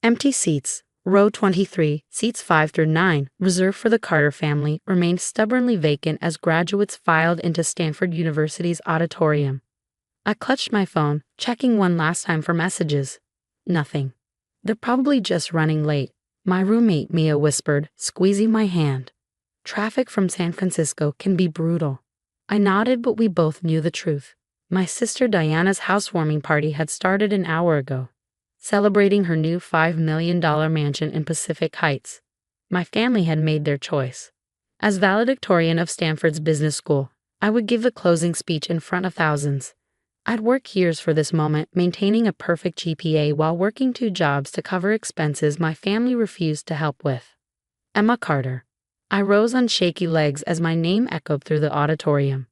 Empty seats. Row 23, seats 5 through 9, reserved for the Carter family, remained stubbornly vacant as graduates filed into Stanford University's auditorium. I clutched my phone, checking one last time for messages. Nothing. They're probably just running late, my roommate Mia whispered, squeezing my hand. Traffic from San Francisco can be brutal. I nodded, but we both knew the truth. My sister Diana's housewarming party had started an hour ago, celebrating her new $5 million mansion in Pacific Heights. My family had made their choice. As valedictorian of Stanford's business school, I would give the closing speech in front of thousands. I'd worked years for this moment, maintaining a perfect GPA while working 2 jobs to cover expenses my family refused to help with. Emma Carter. I rose on shaky legs as my name echoed through the auditorium.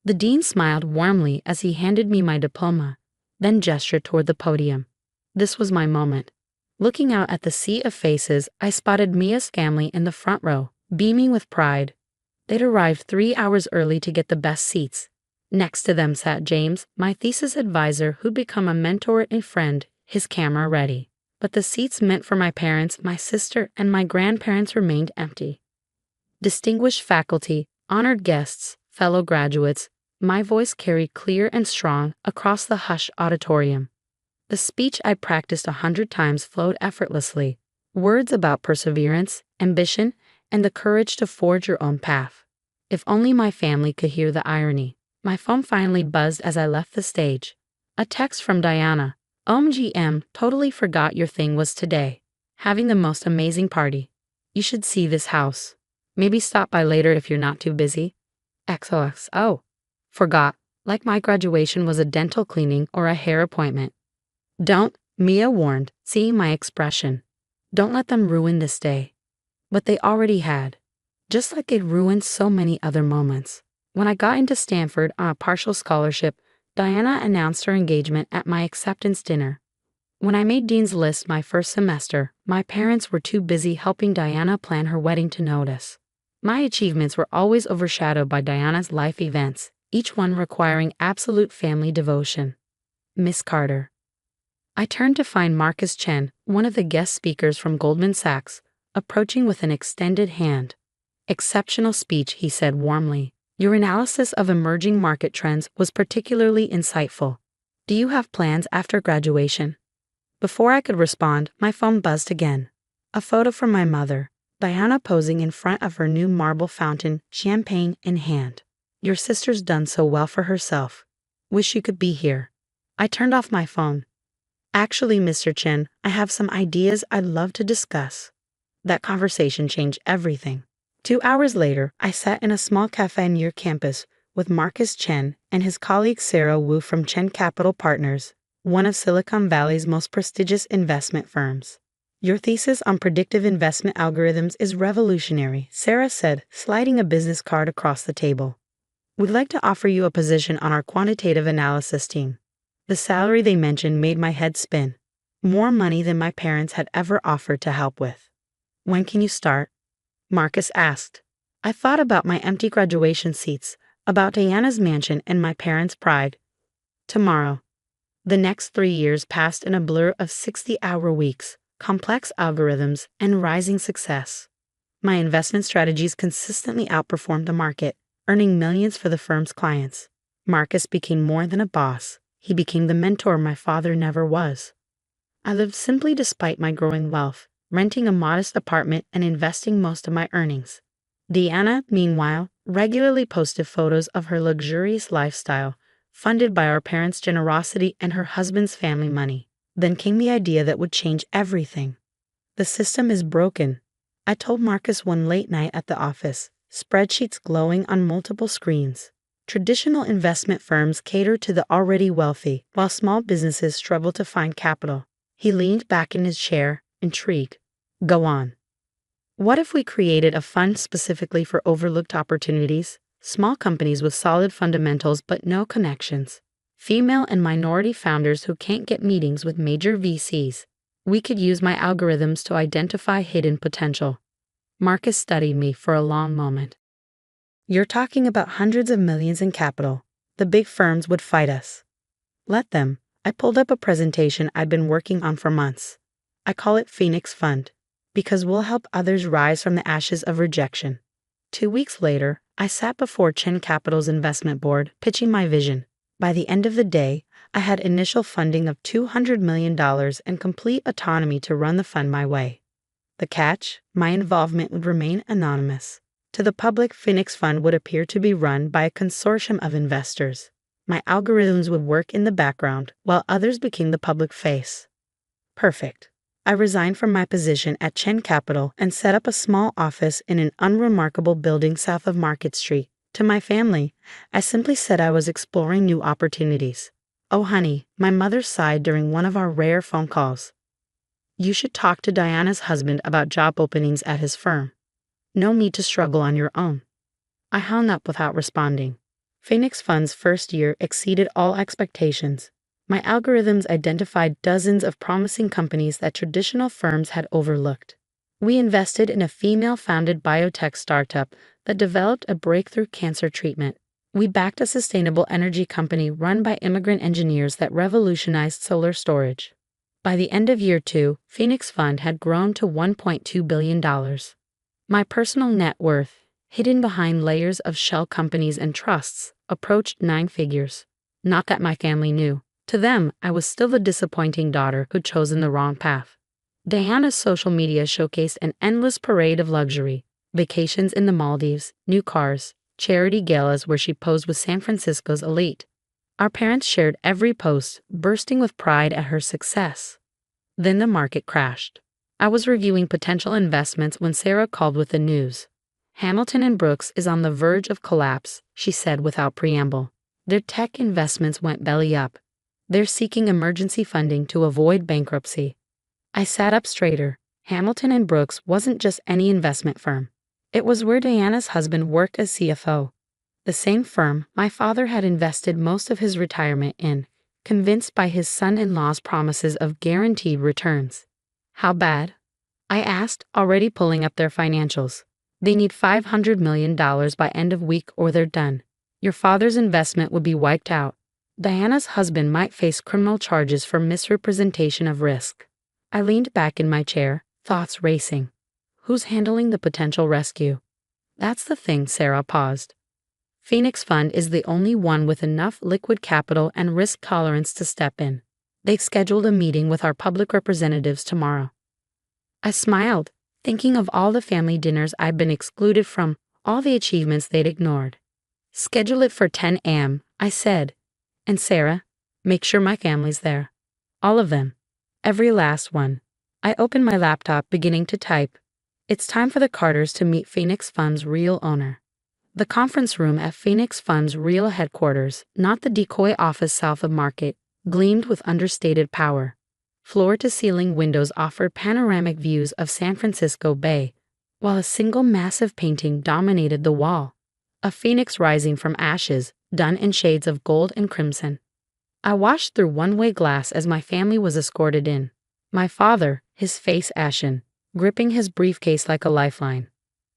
The dean smiled warmly as he handed me my diploma, then gestured toward the podium. This was my moment. Looking out at the sea of faces, I spotted Mia's family in the front row, beaming with pride. They'd arrived 3 hours early to get the best seats. Next to them sat James, my thesis advisor who'd become a mentor and friend, his camera ready. But the seats meant for my parents, my sister, and my grandparents remained empty. Distinguished faculty, honored guests, fellow graduates, my voice carried clear and strong across the hushed auditorium. The speech I practiced 100 times flowed effortlessly, words about perseverance, ambition, and the courage to forge your own path. If only my family could hear the irony. My phone finally buzzed as I left the stage. A text from Diana. OMGM, totally forgot your thing was today. Having the most amazing party. You should see this house. Maybe stop by later if you're not too busy. XOXO. Forgot, like my graduation was a dental cleaning or a hair appointment. Don't, Mia warned, seeing my expression. Don't let them ruin this day. But they already had. Just like they'd ruined so many other moments. When I got into Stanford on a partial scholarship, Diana announced her engagement at my acceptance dinner. When I made Dean's List my first semester, my parents were too busy helping Diana plan her wedding to notice. My achievements were always overshadowed by Diana's life events, each one requiring absolute family devotion. Miss Carter. I turned to find Marcus Chen, one of the guest speakers from Goldman Sachs, approaching with an extended hand. Exceptional speech, he said warmly. Your analysis of emerging market trends was particularly insightful. Do you have plans after graduation? Before I could respond, my phone buzzed again. A photo from my mother, Diana posing in front of her new marble fountain, champagne in hand. Your sister's done so well for herself. Wish you could be here. I turned off my phone. Actually, Mr. Chen, I have some ideas I'd love to discuss. That conversation changed everything. 2 hours later, I sat in a small cafe near campus with Marcus Chen and his colleague Sarah Wu from Chen Capital Partners, one of Silicon Valley's most prestigious investment firms. Your thesis on predictive investment algorithms is revolutionary, Sarah said, sliding a business card across the table. We'd like to offer you a position on our quantitative analysis team. The salary they mentioned made my head spin. More money than my parents had ever offered to help with. When can you start? Marcus asked. I thought about my empty graduation seats, about Diana's mansion and my parents' pride. Tomorrow. The next 3 years passed in a blur of 60-hour weeks, complex algorithms, and rising success. My investment strategies consistently outperformed the market, earning millions for the firm's clients. Marcus became more than a boss. He became the mentor my father never was. I lived simply despite my growing wealth, renting a modest apartment and investing most of my earnings. Diana, meanwhile, regularly posted photos of her luxurious lifestyle, funded by our parents' generosity and her husband's family money. Then came the idea that would change everything. The system is broken, I told Marcus one late night at the office, spreadsheets glowing on multiple screens. Traditional investment firms cater to the already wealthy, while small businesses struggle to find capital. He leaned back in his chair, intrigued. Go on. What if we created a fund specifically for overlooked opportunities? Small companies with solid fundamentals but no connections. Female and minority founders who can't get meetings with major VCs. We could use my algorithms to identify hidden potential. Marcus studied me for a long moment. You're talking about hundreds of millions in capital. The big firms would fight us. Let them. I pulled up a presentation I'd been working on for months. I call it Phoenix Fund, because we'll help others rise from the ashes of rejection. 2 weeks later, I sat before Chin Capital's investment board, pitching my vision. By the end of the day, I had initial funding of $200 million and complete autonomy to run the fund my way. The catch: my involvement would remain anonymous. To the public, Phoenix Fund would appear to be run by a consortium of investors. My algorithms would work in the background, while others became the public face. Perfect. I resigned from my position at Chen Capital and set up a small office in an unremarkable building south of Market Street. To my family, I simply said I was exploring new opportunities. "Oh honey," my mother sighed during one of our rare phone calls. "You should talk to Diana's husband about job openings at his firm. No need to struggle on your own." I hung up without responding. Phoenix Fund's first year exceeded all expectations. My algorithms identified dozens of promising companies that traditional firms had overlooked. We invested in a female-founded biotech startup that developed a breakthrough cancer treatment. We backed a sustainable energy company run by immigrant engineers that revolutionized solar storage. By the end of year 2, Phoenix Fund had grown to $1.2 billion. My personal net worth, hidden behind layers of shell companies and trusts, approached 9 figures. Not that my family knew. To them, I was still the disappointing daughter who'd chosen the wrong path. Diana's social media showcased an endless parade of luxury: vacations in the Maldives, new cars, charity galas where she posed with San Francisco's elite. Our parents shared every post, bursting with pride at her success. Then the market crashed. I was reviewing potential investments when Sarah called with the news. "Hamilton & Brooks is on the verge of collapse," she said without preamble. "Their tech investments went belly up. They're seeking emergency funding to avoid bankruptcy." I sat up straighter. Hamilton & Brooks wasn't just any investment firm. It was where Diana's husband worked as CFO. The same firm my father had invested most of his retirement in, convinced by his son-in-law's promises of guaranteed returns. "How bad?" I asked, already pulling up their financials. "They need $500 million by end of week or they're done. Your father's investment would be wiped out. Diana's husband might face criminal charges for misrepresentation of risk." I leaned back in my chair, thoughts racing. Who's handling the potential rescue? That's the thing. Sarah paused. Phoenix Fund is the only one with enough liquid capital and risk tolerance to step in. They've scheduled a meeting with our public representatives tomorrow. I smiled, thinking of all the family dinners I'd been excluded from, all the achievements they'd ignored. "Schedule it for 10 a.m., I said. "And Sarah, make sure my family's there. All of them. Every last one." I opened my laptop, beginning to type. It's time for the Carters to meet Phoenix Fund's real owner. The conference room at Phoenix Fund's real headquarters, not the decoy office south of Market, gleamed with understated power. Floor-to-ceiling windows offered panoramic views of San Francisco Bay, while a single massive painting dominated the wall. A phoenix rising from ashes, done in shades of gold and crimson. I watched through one-way glass as my family was escorted in. My father, his face ashen, gripping his briefcase like a lifeline.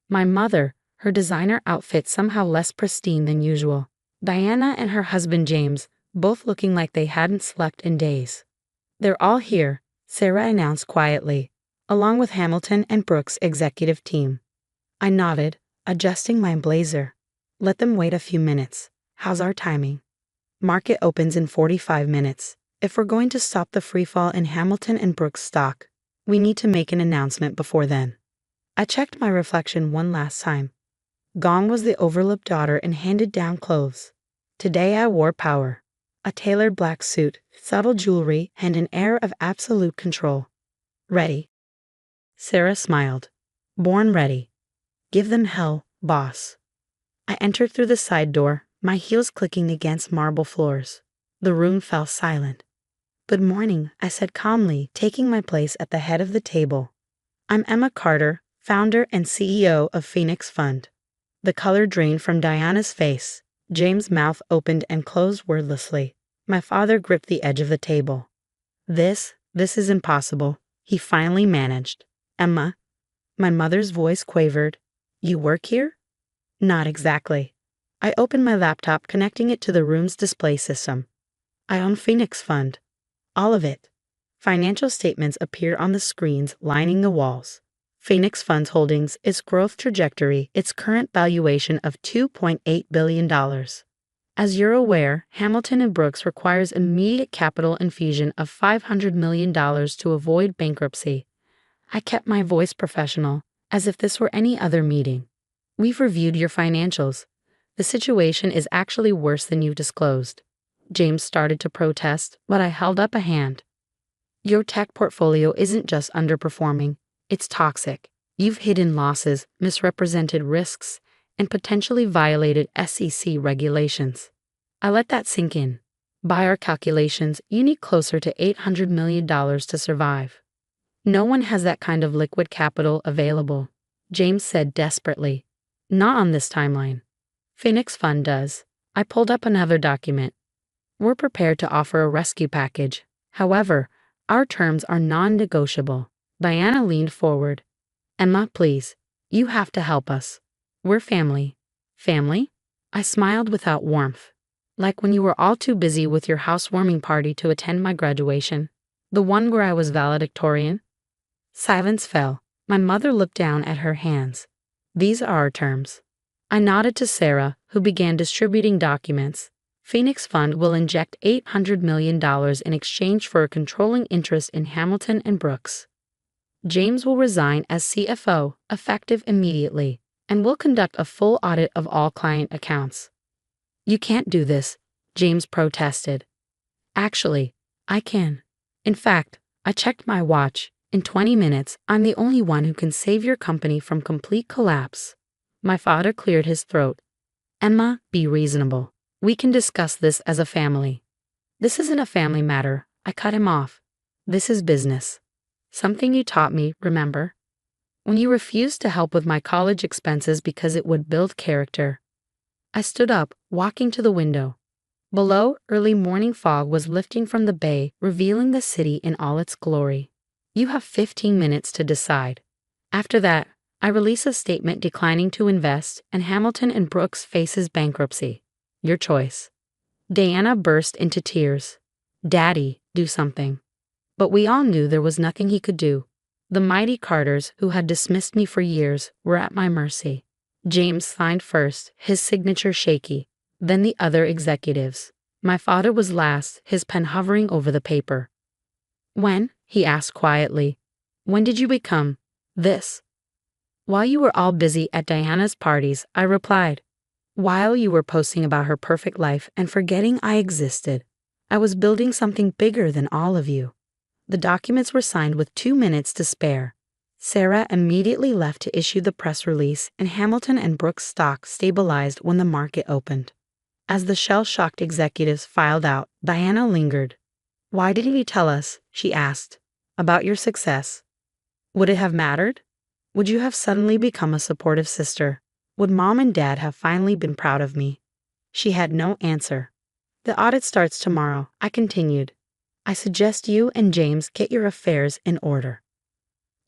My mother, her designer outfit somehow less pristine than usual. Diana and her husband James, both looking like they hadn't slept in days. "They're all here," Sarah announced quietly, along with Hamilton and Brooks' executive team. I nodded, adjusting my blazer. "Let them wait a few minutes. How's our timing?" "Market opens in 45 minutes. If we're going to stop the freefall in Hamilton and Brooks stock, we need to make an announcement before then." I checked my reflection one last time. Gone was the overlooked daughter in handed-down clothes. Today I wore power. A tailored black suit, subtle jewelry, and an air of absolute control. "Ready?" Sarah smiled. "Born ready. Give them hell, boss." I entered through the side door, my heels clicking against marble floors. The room fell silent. "Good morning," I said calmly, taking my place at the head of the table. "I'm Emma Carter, founder and CEO of Phoenix Fund." The color drained from Diana's face. James' mouth opened and closed wordlessly. My father gripped the edge of the table. This is impossible," he finally managed. "Emma," my mother's voice quavered, "you work here?" "Not exactly." I opened my laptop, connecting it to the room's display system. "I own Phoenix Fund. All of it. Financial statements appeared on the screens lining the walls. Phoenix Funds Holdings, its growth trajectory, its current valuation of $2.8 billion. As you're aware, Hamilton and Brooks requires immediate capital infusion of $500 million to avoid bankruptcy. I kept my voice professional, as if this were any other meeting. We've reviewed your financials. The situation is actually worse than you disclosed. James started to protest, but I held up a hand. Your tech portfolio isn't just underperforming, it's toxic. You've hidden losses, misrepresented risks, and potentially violated SEC regulations. I let that sink in. By our calculations, you need closer to $800 million to survive. No one has that kind of liquid capital available, James said desperately. Not on this timeline. Phoenix Fund does. I pulled up another document. We're prepared to offer a rescue package. However, our terms are non-negotiable. Diana leaned forward. Emma, please. You have to help us. We're family. Family? I smiled without warmth. Like when you were all too busy with your housewarming party to attend my graduation. The one where I was valedictorian? Silence fell. My mother looked down at her hands. These are our terms. I nodded to Sarah, who began distributing documents. Phoenix Fund will inject $800 million in exchange for a controlling interest in Hamilton and Brooks. James will resign as CFO, effective immediately, and will conduct a full audit of all client accounts. You can't do this, James protested. Actually, I can. In fact, I checked my watch. In 20 minutes, I'm the only one who can save your company from complete collapse. My father cleared his throat. Emma, be reasonable. We can discuss this as a family. This isn't a family matter, I cut him off. This is business. Something you taught me, remember? When you refused to help with my college expenses because it would build character. I stood up, walking to the window. Below, early morning fog was lifting from the bay, revealing the city in all its glory. You have 15 minutes to decide. After that, I release a statement declining to invest, and Hamilton and Brooks faces bankruptcy. Your choice. Diana burst into tears. Daddy, do something. But we all knew there was nothing he could do. The mighty Carters, who had dismissed me for years, were at my mercy. James signed first, his signature shaky, then the other executives. My father was last, his pen hovering over the paper. When? He asked quietly. When did you become this? While you were all busy at Diana's parties, I replied. While you were posting about her perfect life and forgetting I existed, I was building something bigger than all of you. The documents were signed with 2 minutes to spare. Sarah immediately left to issue the press release, and Hamilton and Brooks stock stabilized when the market opened. As the shell-shocked executives filed out, Diana lingered. Why didn't you tell us, she asked, about your success? Would it have mattered? Would you have suddenly become a supportive sister? Would Mom and Dad have finally been proud of me? She had no answer. The audit starts tomorrow, I continued. I suggest you and James get your affairs in order.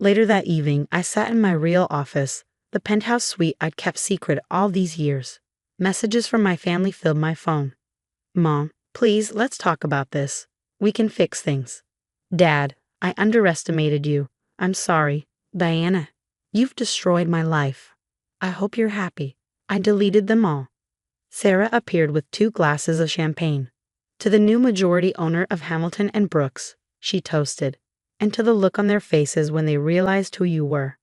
Later that evening, I sat in my real office, the penthouse suite I'd kept secret all these years. Messages from my family filled my phone. Mom, please, let's talk about this. We can fix things. Dad, I underestimated you. I'm sorry. Diana, you've destroyed my life. I hope you're happy. I deleted them all. Sarah appeared with 2 glasses of champagne. To the new majority owner of Hamilton and Brooks, she toasted, and to the look on their faces when they realized who you were.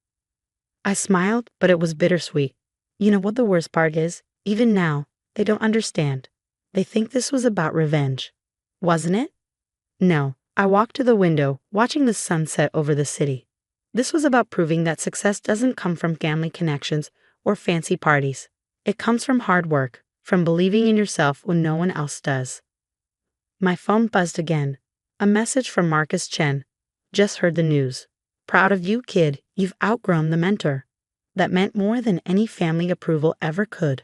I smiled, but it was bittersweet. You know what the worst part is? Even now, they don't understand. They think this was about revenge. Wasn't it? No. I walked to the window, watching the sunset over the city. This was about proving that success doesn't come from family connections or fancy parties. It comes from hard work, from believing in yourself when no one else does. My phone buzzed again. A message from Marcus Chen. Just heard the news. Proud of you, kid. You've outgrown the mentor. That meant more than any family approval ever could.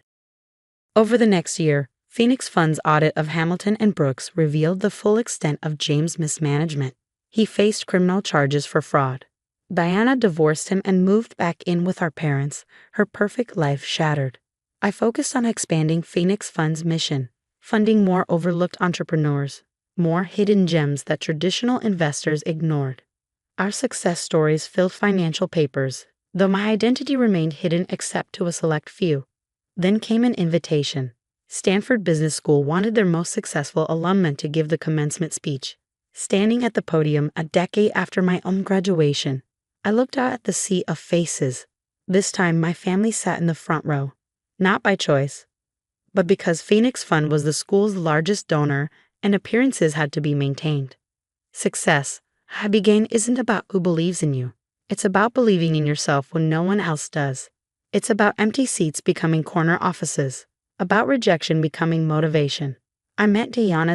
Over the next year, Phoenix Fund's audit of Hamilton and Brooks revealed the full extent of James' mismanagement. He faced criminal charges for fraud. Diana divorced him and moved back in with our parents, her perfect life shattered. I focused on expanding Phoenix Fund's mission, funding more overlooked entrepreneurs, more hidden gems that traditional investors ignored. Our success stories filled financial papers, though my identity remained hidden except to a select few. Then came an invitation. Stanford Business School wanted their most successful alumni to give the commencement speech. Standing at the podium a decade after my own graduation, I looked out at the sea of faces. This time my family sat in the front row, not by choice, but because Phoenix Fund was the school's largest donor and appearances had to be maintained. Success, I began, isn't about who believes in you. It's about believing in yourself when no one else does. It's about empty seats becoming corner offices, about rejection becoming motivation. I met Diana